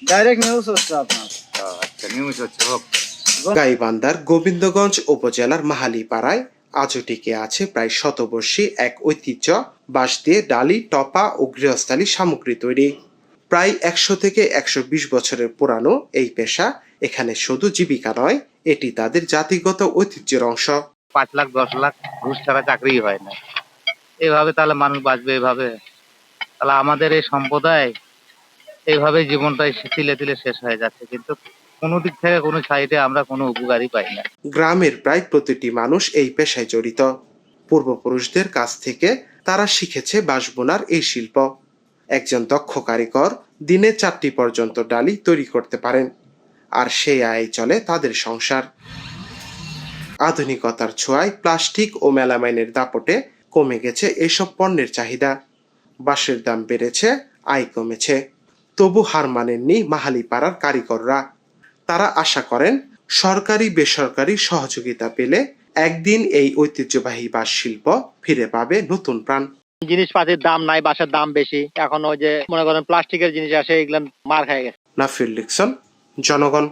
Direct news হচ্ছে আপনার। আচ্ছা, নিউজ হচ্ছে, হোক। গাইবান্ধার গোবিন্দগঞ্জ উপজেলার মাহালিপাড়ায় আজও টিকে আছে প্রায় শতবর্ষী এক ঐতিহ্য, বাঁশ দিয়ে ডালি, টপা ও গৃহস্থালী সামগ্রী তৈরি। প্রায় 100 থেকে 120 বছরের পুরানো এই পেশা এখানে শুধু জীবিকা নয়, এটি তাদের জাতিগত ঐতিহ্যের অংশ। 5 লাখ 10 লাখ ঘুষ ছাড়া চাকরি হয় না। এভাবে তাহলে মানুষ বাঁচবে? এভাবে তাহলে আমাদের এই সম্প্রদায় এইভাবে জীবনটাই তিলে তিলে শেষ হয়ে যাচ্ছে, কিন্তু কোনো দিক থেকে কোনো সাইডে আমরা কোনো উপকারই পাই না। গ্রামের প্রায় প্রতিটি মানুষ এই পেশায় জড়িত। পূর্বপুরুষদের কাছ থেকে তারা শিখেছে বাঁশ বোনার এই শিল্প। একজন দক্ষ কারিগর দিনে 4টি পর্যন্ত ডালি তৈরি করতে পারেন, আর সেই আয়ে চলে তাদের সংসার। আধুনিকতার ছোঁয়ায় প্লাস্টিক ও মেলামাইনের দাপটে কমে গেছে এসব পণ্যের চাহিদা। বাঁশের দাম বেড়েছে, আয় কমেছে। তবু হার মানেননি মাহালিপাড়ার কারিগররা। তারা আশা করেন সরকারি বেসরকারি সহযোগিতা পেলে একদিন এই ঐতিহ্যবাহী বাঁশ শিল্প ফিরে পাবে নতুন প্রাণ। জিনিসপাতির দাম নাই, বাঁশের দাম বেশি। এখন ওই যে মনে করেন প্লাস্টিকের জিনিস আসে, এগুলো মার খায় গেছে। নাফির লিকসন, জনগণ।